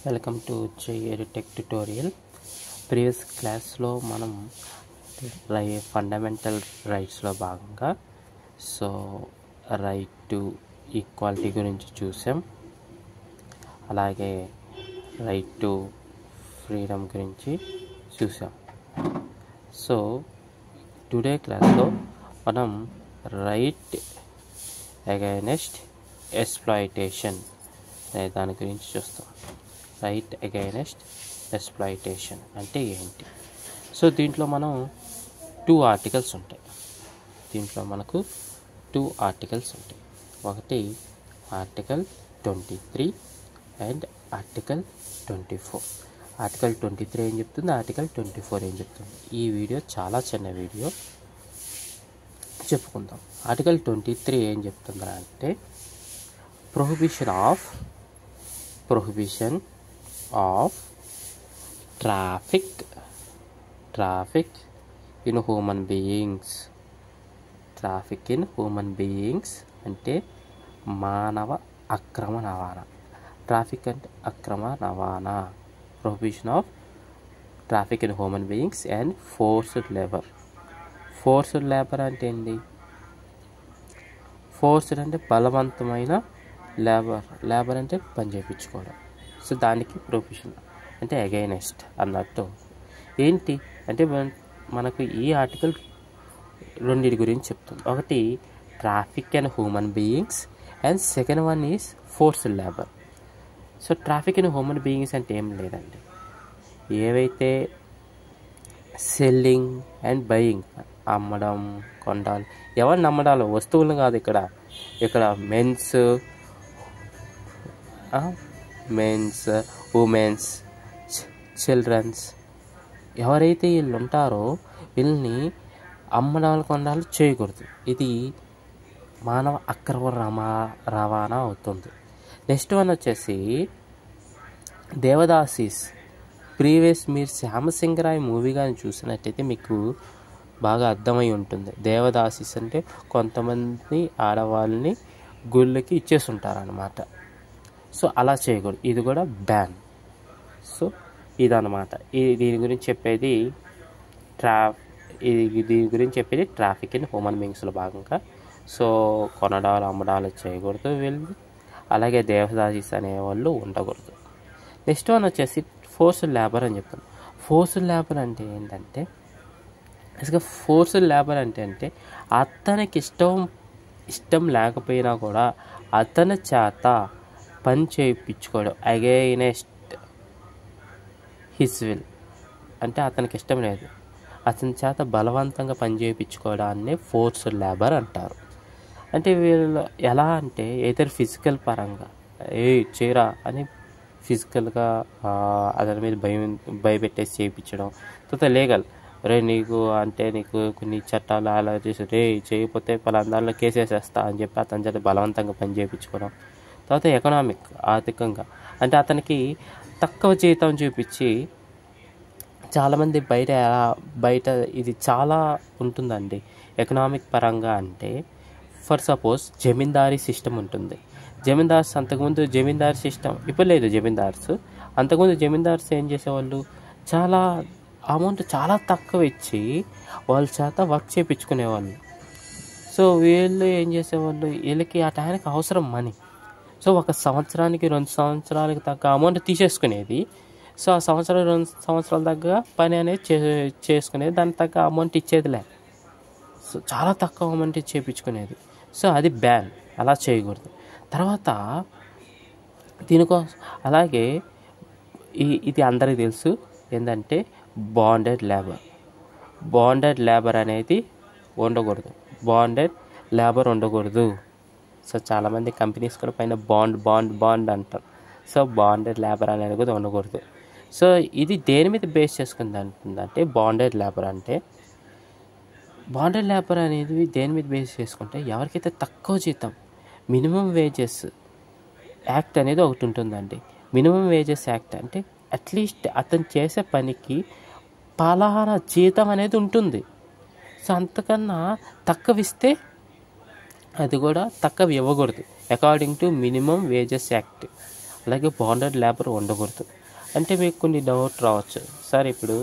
Welcome to JR tech tutorial. Previous క్లాస్లో మనం fundamental రైట్స్లో భాగంగా రైట్ టు ఈక్వాలిటీ గురించి చూసాం. అలాగే రైట్ టు ఫ్రీడమ్ గురించి చూసాం. టుడే క్లాస్లో మనం రైట్ అగైనెస్ట్ ఎక్స్‌ప్లాయిటేషన్ అనే దాని గురించి చూస్తాం. రైట్ అగైనెస్ట్ ఎక్స్‌ప్లాయిటేషన్ అంటే ఏంటి? దీంట్లో మనం టూ ఆర్టికల్స్ ఉంటాయి. ఒకటి ఆర్టికల్ 23 అండ్ ఆర్టికల్ 24. ఆర్టికల్ 23 ఏం చెప్తుంది, ఆర్టికల్ 24 ఏం చెప్తుంది? ఈ వీడియో చాలా చిన్న వీడియో, చెప్పుకుందాం. ఆర్టికల్ 23 ఏం చెప్తుందా అంటే prohibition of traffic in human beings అంటే మానవ అక్రమ రవాణా. ట్రాఫిక్ అంటే అక్రమ రవాణా. Prohibition of traffic in human beings and forced labour అంటే ఏంటి? ఫోర్స్డ్ అంటే బలవంతమైన లేబర్ అంటే పని చేయించుకోవడం. దానికి ప్రొహిబిషన్ అంటే అగైనెస్ట్ అన్నట్టు. ఏంటి అంటే మనకు ఈ ఆర్టికల్ రెండింటి గురించి చెప్తుంది. ఒకటి traffic and human beings and second one is forced labour. Traffic and human beings అంటే ఏం లేదండి, ఏవైతే సెల్లింగ్ అండ్ బయింగ్, అమ్మడం, కొనడాలు, ఎవరిని అమ్మడాలు, వస్తువులు కాదు. ఇక్కడ మెన్స్, ఉమెన్స్, చిల్డ్రన్స్, ఎవరైతే వీళ్ళు ఉంటారో వీళ్ళని అమ్మడాలు, కొనడాలు చేయకూడదు. ఇది మానవ అక్రమ రవాణా అవుతుంది. నెక్స్ట్ వన్ వచ్చేసి దేవదాసీస్. ప్రీవియస్ మీరు శ్యామసింగరాయ్ మూవీ కానీ చూసినట్టయితే మీకు బాగా అర్థమై ఉంటుంది. దేవదాసీస్ అంటే కొంతమంది ఆడవాళ్ళని గుళ్ళకి ఇచ్చేస్తుంటారనమాట. అలా చేయకూడదు, ఇది కూడా బ్యాన్. ఇదన్నమాట దీని గురించి చెప్పేది. దీని గురించి చెప్పేది ట్రాఫిక్ ఇన్ హ్యూమన్ బీయింగ్స్లో భాగంగా. కొనడాలు, అమ్మడాలు చేయకూడదు వీళ్ళు. అలాగే దేవదాసీస్ అనేవాళ్ళు ఉండకూడదు. నెక్స్ట్ వన్ వచ్చేసి ఫోర్స్డ్ లేబర్ అని చెప్తాను. ఫోర్స్డ్ లేబర్ అంటే ఏంటంటే అతనికి ఇష్టం లేకపోయినా కూడా అతని చేత పని చేయించుకోవడం, అగైనెస్ట్ హిస్ విల్. అంటే అతనికి ఇష్టం లేదు, అతని చేత బలవంతంగా పని చేయించుకోవడాన్ని ఫోర్స్డ్ లేబర్ అంటారు. అంటే వీళ్ళు ఎలా అంటే ఏదైనా ఫిజికల్ పరంగా చేయరా అని ఫిజికల్గా అతని మీద భయపెట్టేసి చేయించడం. తర్వాత లీగల్, నీకు కొన్ని చట్టాలు అలా చేసి చేయకపోతే పలాందాల్లో కేసేసేస్తా అని చెప్పి అతని చేత బలవంతంగా పని చేయించుకోవడం. తర్వాత ఎకనామిక్, ఆర్థికంగా, అంటే అతనికి తక్కువ జీతం చూపించి చాలామంది బయట ఇది చాలా ఉంటుందండి ఎకనామిక్ పరంగా. అంటే ఫర్ సపోజ్ జమీందారీ సిస్టమ్ ఉంటుంది. జమీందార్స్ అంతకుముందు జమీందారీ సిస్టమ్ ఇప్పుడు లేదు. అంతకుముందు జమీందార్స్ ఏం చేసేవాళ్ళు, చాలా అమౌంట్ చాలా తక్కువ ఇచ్చి వాళ్ళ చేత వర్క్ చేయించుకునేవాళ్ళు. వీళ్ళు ఏం చేసేవాళ్ళు, వీళ్ళకి ఆ టైంకి అవసరం మనీ. 1 సంవత్సరానికి 2 సంవత్సరాలకి తగ్గ అమౌంట్ తీసేసుకునేది. ఆ సంవత్సరం 2 సంవత్సరాల తగ్గ పని అనేది చేసుకునేది, దానికి తగ్గ అమౌంట్ ఇచ్చేదిలే. చాలా తక్కువ అమౌంట్ చేయించుకునేది. అది బ్యాన్, అలా చేయకూడదు. తర్వాత దీనికోసం అలాగే ఇది అందరికీ తెలుసు ఏంటంటే బాండెడ్ లేబర్ అనేది ఉండకూడదు. చాలామంది కంపెనీస్ కూడా పైన బాండ్ అంటారు. బాండెడ్ లేబర్ అనేది కూడా ఉండకూడదు. ఇది దేని మీద బేస్ చేసుకుంది అంటుందంటే బాండెడ్ లేబర్ అనేది దేని మీద బేస్ చేసుకుంటే ఎవరికైతే తక్కువ జీతం, మినిమం వేజెస్ యాక్ట్ అనేది ఒకటి ఉంటుందండి. మినిమం వేజెస్ యాక్ట్ అంటే అట్లీస్ట్ అతను చేసే పనికి పలానా జీతం అనేది ఉంటుంది. అంతకన్నా తక్కువ ఇస్తే అది కూడా తక్కువ ఇవ్వకూడదు. According to minimum wages act అలాగే బాండెడ్ లేబర్ ఉండకూడదు. అంటే మీకు కొన్ని డౌట్ రావచ్చు, సార్ ఇప్పుడు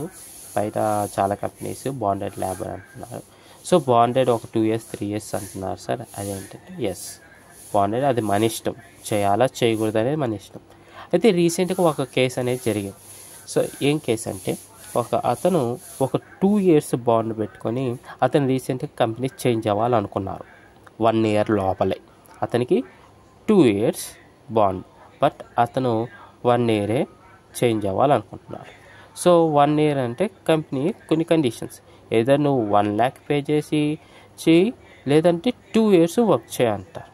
బయట చాలా కంపెనీస్ బాండెడ్ లేబర్ అంటున్నారు, సో బాండెడ్ ఒక 2 years 3 years అంటున్నారు సార్, అదేంటంటే ఎస్ బాండెడ్ అది మన ఇష్టం, చేయాలా చేయకూడదు అనేది మన ఇష్టం. అయితే రీసెంట్గా ఒక కేసు అనేది జరిగింది. సో ఏం కేసు అంటే అతను ఒక 2 years బాండ్ పెట్టుకొని అతను రీసెంట్గా కంపెనీ చేంజ్ అవ్వాలనుకున్నారు. 1 year లోపలే అతనికి 2 years బాండ్, బట్ అతను 1 year చేంజ్ అవ్వాలనుకుంటున్నారు. సో 1 year అంటే కంపెనీ కొన్ని కండిషన్స్, ఏదో నువ్వు 1 lakh పే చేసి చేయి, లేదంటే 2 years వర్క్ చేయంటారు.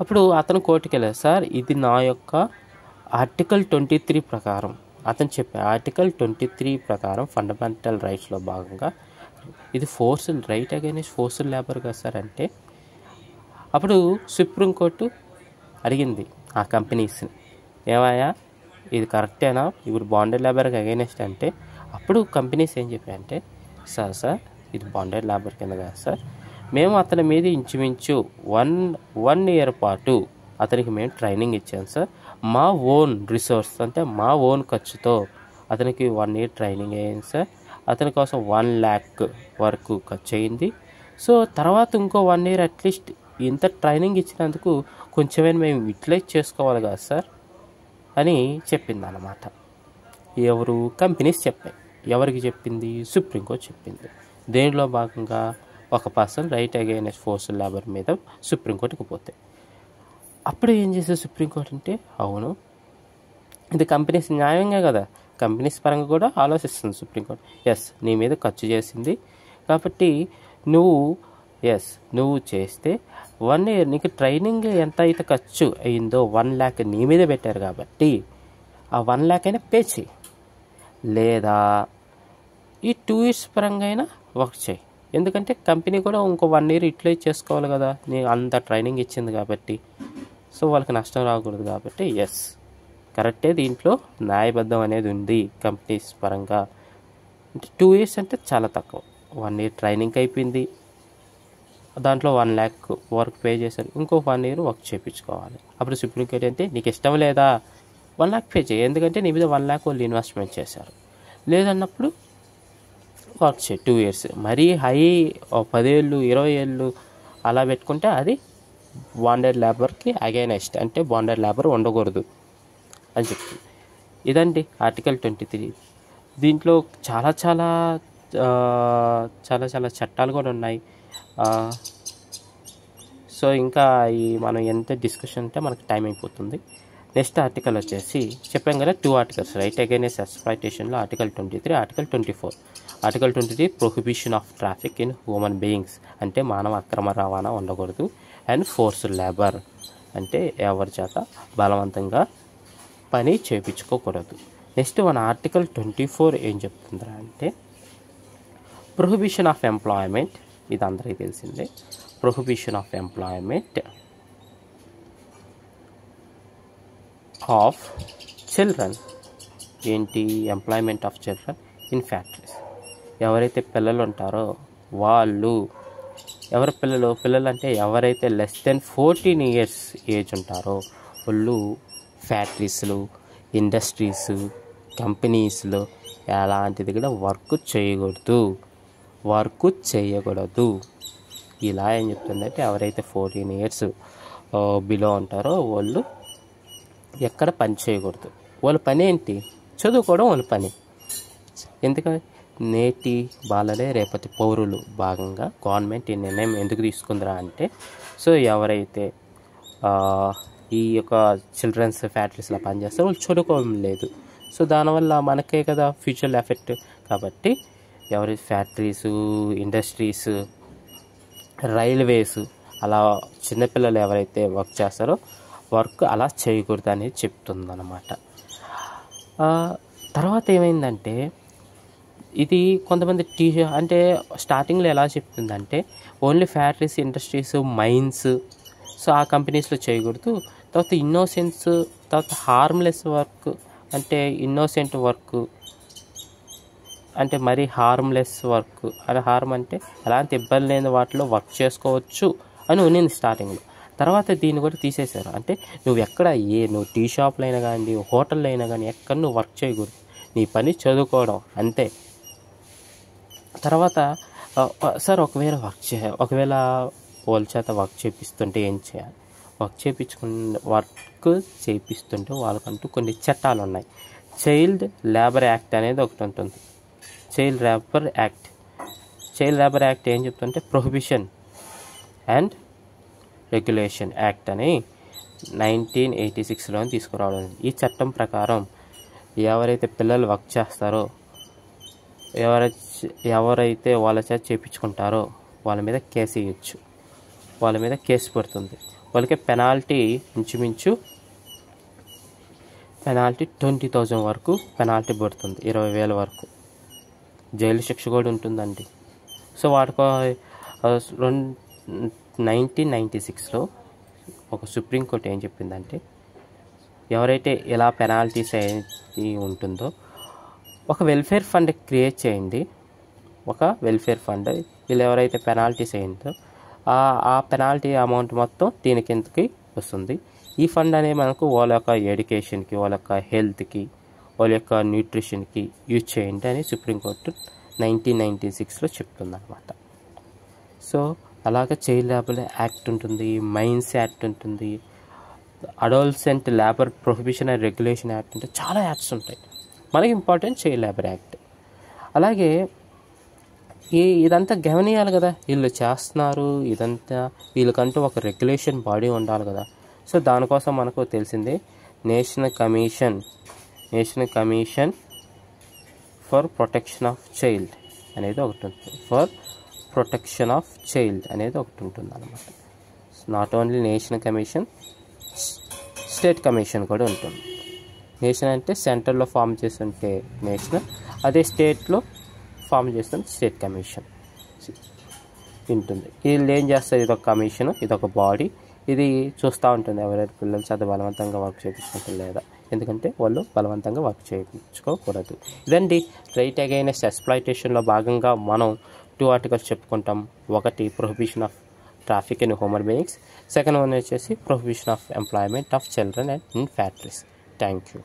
అప్పుడు అతను కోర్టుకి వెళ్ళారు, సార్ ఇది నా యొక్క ఆర్టికల్ 23 ప్రకారం, అతను చెప్పే ఆర్టికల్ 23 ప్రకారం ఫండమెంటల్ రైట్స్లో భాగంగా ఇది forced right against forced labour కదా సార్ అంటే. అప్పుడు సుప్రీంకోర్టు అడిగింది ఆ కంపెనీస్ని, ఏమయ్యా ఇది కరెక్టేనా, ఇప్పుడు బాండెడ్ లేబర్కి అగైనెస్ట్ అంటే. అప్పుడు కంపెనీస్ ఏం చెప్పాయంటే, సార్ ఇది బాండెడ్ లేబర్ కింద కాదు సార్, మేము అతని మీద ఇంచుమించు 1 year పాటు అతనికి మేము ట్రైనింగ్ ఇచ్చాం సార్, మా ఓన్ రిసోర్స్ అంటే మా ఓన్ ఖర్చుతో అతనికి 1 year ట్రైనింగ్ అయ్యింది సార్, అతని కోసం 1 lakh వరకు ఖర్చు అయింది. సో తర్వాత ఇంకో 1 year అట్లీస్ట్ ఇంత ట్రైనింగ్ ఇచ్చినందుకు కొంచెమైనా మేము యూటిలైజ్ చేసుకోవాలి కదా సార్ అని చెప్పింది అన్నమాట. ఎవరు కంపెనీస్ చెప్పాయి. ఎవరికి చెప్పింది? సుప్రీంకోర్టు చెప్పింది. దేనిలో భాగంగా ఒక person right against forced labour మీద సుప్రీంకోర్టుకి పోతే అప్పుడు ఏం చేసేది సుప్రీంకోర్టు అంటే, అవును ఇది కంపెనీస్ న్యాయంగా కదా, కంపెనీస్ పరంగా కూడా ఆలోచిస్తుంది సుప్రీంకోర్టు. ఎస్ నీ మీద ఖర్చు చేసింది కాబట్టి నువ్వు చేస్తే 1 year నీకు ట్రైనింగ్ ఎంత అయితే ఖర్చు అయిందో 1 lakh నీ మీద పెట్టారు కాబట్టి ఆ 1 lakh అయినా పే చేయి, లేదా ఈ 2 years పరంగా అయినా వర్క్ చేయి. ఎందుకంటే కంపెనీ కూడా ఇంకో 1 year యూటిలైజ్ చేసుకోవాలి కదా, నీ అంత ట్రైనింగ్ ఇచ్చింది కాబట్టి. సో వాళ్ళకి నష్టం రాకూడదు కాబట్టి ఎస్ కరెక్టే, దీంట్లో న్యాయబద్ధం అనేది ఉంది కంపెనీస్ పరంగా. అంటే 2 years అంటే చాలా తక్కువ, 1 year ట్రైనింగ్ అయిపోయింది, దాంట్లో 1 lakh వర్క్ పే చేశారు, ఇంకో 1 year వర్క్ చేయించుకోవాలి. అప్పుడు సుప్రీంకోర్టు అంటే నీకు ఇష్టం లేదా 1 lakh పే చేయి, ఎందుకంటే నీ మీద 1 lakh వాళ్ళు ఇన్వెస్ట్మెంట్ చేశారు, లేదన్నప్పుడు వర్క్ చేయి 2 years. మరీ హై 10 ఏళ్ళు 20 ఏళ్ళు అలా పెట్టుకుంటే అది బాండెడ్ లేబర్కి అగైనెస్ట్, అంటే బాండెడ్ లేబర్ ఉండకూడదు అని చెప్తుంది. ఇదండి ఆర్టికల్ 23. దీంట్లో చాలా చాలా చట్టాలు కూడా ఉన్నాయి. సో ఇంకా మనం ఎంత డిస్కషన్ అంటే మనకి టైం అయిపోతుంది. నెక్స్ట్ ఆర్టికల్ వచ్చేసి చెప్పాం కదా 2 articles రైట్ అగైనెస్ట్ ఎక్స్‌ప్లాయిటేషన్లో article 23, article 24. Article 23 prohibition of traffic in human beings, అంటే మానవ అక్రమ రవాణా ఉండకూడదు. అండ్ ఫోర్స్డ్ లేబర్ అంటే ఎవరి చేత బలవంతంగా పని చేయించుకోకూడదు. నెక్స్ట్ మన ఆర్టికల్ 24 ఏం చెప్తుందా అంటే ప్రొహిబిషన్ ఆఫ్ ఎంప్లాయ్మెంట్, ఇది అందరికీ తెలిసిందే. Prohibition of employment of children, ఏంటి employment of children in factories. ఎవరైతే పిల్లలు ఉంటారో వాళ్ళు, ఎవరి పిల్లలు అంటే ఎవరైతే లెస్ దెన్ 14 years ఏజ్ ఉంటారో వాళ్ళు ఫ్యాక్టరీస్లో, ఇండస్ట్రీస్, కంపెనీస్లో ఎలాంటిది కూడా వర్క్ చేయకూడదు. ఇలా ఏం చెప్తుందంటే ఎవరైతే 14 years బిలో ఉంటారో వాళ్ళు ఎక్కడ పని చేయకూడదు. వాళ్ళ పని ఏంటి? చదువుకోవడం వాళ్ళ పని. ఎందుకంటే నేటి బాలలే రేపటి పౌరులు భాగంగా గవర్నమెంట్ ఈ నిర్ణయం ఎందుకు తీసుకుందిరా అంటే, సో ఎవరైతే ఈ యొక్క చిల్డ్రన్స్ ఫ్యాక్టరీస్లో పనిచేస్తారో వాళ్ళు చదువుకోవడం లేదు. సో దానివల్ల మనకే కదా ఫ్యూచర్ ఎఫెక్ట్. కాబట్టి ఎవరి ఫ్యాక్టరీస్, ఇండస్ట్రీస్, రైల్వేస్ అలా చిన్నపిల్లలు ఎవరైతే వర్క్ చేస్తారో వర్క్ అలా చేయకూడదు అనేది చెప్తుందన్నమాట. తర్వాత ఏమైందంటే ఇది కొంతమంది అంటే స్టార్టింగ్లో ఎలా చెప్తుందంటే only factories, industries, mines, so ఆ కంపెనీస్లో చేయకూడదు. తర్వాత ఇన్నోసెన్స్, తర్వాత హార్మ్లెస్ వర్క్, అంటే ఇన్నోసెంట్ వర్క్ అంటే మరి హార్మ్లెస్ వర్క్, అది హార్మ్ అంటే ఎలాంటి ఇబ్బంది లేని వాటిలో వర్క్ చేసుకోవచ్చు అని ఉన్నింది స్టార్టింగ్లో. తర్వాత దీన్ని కూడా తీసేశారు. అంటే నువ్వు నువ్వు టీ షాప్లో అయినా కానీ హోటల్లో అయినా కానీ ఎక్కడ నువ్వు వర్క్ చేయకూడదు, నీ పని చదువుకోవడం అంతే. తర్వాత సార్ ఒకవేళ వాళ్ళ చేత వర్క్ చేపిస్తుంటే ఏం చేయాలి? వర్క్ చేపిస్తుంటే వాళ్ళకంటూ కొన్ని చట్టాలు ఉన్నాయి. చైల్డ్ లేబర్ యాక్ట్ అనేది ఒకటి ఉంటుంది. చైల్డ్ లేబర్ యాక్ట్ ఏం చెప్తుంటే ప్రొహిబిషన్ అండ్ రెగ్యులేషన్ యాక్ట్ అని 1986లో తీసుకురావడం. ఈ చట్టం ప్రకారం ఎవరైతే పిల్లలు వర్క్ చేస్తారో, ఎవరైతే వాళ్ళ చేత చేయించుకుంటారో వాళ్ళ మీద కేసు వేయచ్చు, వాళ్ళ మీద కేసు పడుతుంది. వాళ్ళకి పెనాల్టీ ఇంచుమించు 20,000 వరకు పెనాల్టీ పడుతుంది, 20,000 వరకు జైలు శిక్ష కూడా ఉంటుందండి. సో వాటికో 1996లో ఒక సుప్రీంకోర్టు ఏం చెప్పిందంటే, ఎవరైతే ఇలా పెనాల్టీస్ ఉంటుందో ఒక వెల్ఫేర్ ఫండ్ క్రియేట్ చేయండి. ఒక వెల్ఫేర్ ఫండ్, వీళ్ళు ఎవరైతే పెనాల్టీస్ అయిందో ఆ పెనాల్టీ అమౌంట్ మొత్తం దీని కిందకి వస్తుంది. ఈ ఫండ్ అనేది మనకు వాళ్ళ యొక్క ఎడ్యుకేషన్కి, వాళ్ళ యొక్క హెల్త్కి, వాళ్ళ యొక్క న్యూట్రిషన్కి యూజ్ చేయండి అని సుప్రీంకోర్టు 1996లో చెప్తుందన్నమాట. సో అలాగే చైల్డ్ లేబర్ యాక్ట్ ఉంటుంది, మైన్స్ యాక్ట్ ఉంటుంది, adolescent labour prohibition and regulation act ఉంటుంది. చాలా యాక్ట్స్ ఉంటాయి. మనకి ఇంపార్టెంట్ చైల్డ్ లేబర్ యాక్ట్. అలాగే ఇదంతా గమనియాలి కదా, వీళ్ళు చేస్తున్నారు, ఇదంతా వీళ్ళకంటూ ఒక రెగ్యులేషన్ బాడీ ఉండాలి కదా. సో దానికోసం మనకు తెలిసిందే national commission for protection of child అనేది ఒకటి ఉంటుంది. ప్రొటెక్షన్ ఆఫ్ చైల్డ్ అనేది ఒకటి ఉంటుంది అన్నమాట. Not only national commission, state commission కూడా ఉంటుంది. నేషన్ అంటే సెంట్రల్లో ఫామ్ చేస్తుంటే నేషనల్, అదే స్టేట్లో ఫామ్ చేస్తుంటే స్టేట్ కమిషన్ ఉంటుంది. వీళ్ళు ఏం చేస్తారు, ఇదొక కమిషన్, ఇదొక బాడీ, ఇది చూస్తూ ఉంటుంది ఎవరైతే పిల్లలు చదువు బలవంతంగా వర్క్ చేయించుకుంటారు లేదా, ఎందుకంటే వాళ్ళు బలవంతంగా వర్క్ చేయించుకోకూడదు. ఇదండి రైట్ అగైనెస్ట్ ఎక్స్‌ప్లాయిటేషన్లో భాగంగా మనం 2 ఆర్టికల్స్ చెప్పుకుంటాం. ఒకటి prohibition of traffic in human beings, second one వచ్చేసి prohibition of employment of children and in factories. Thank you.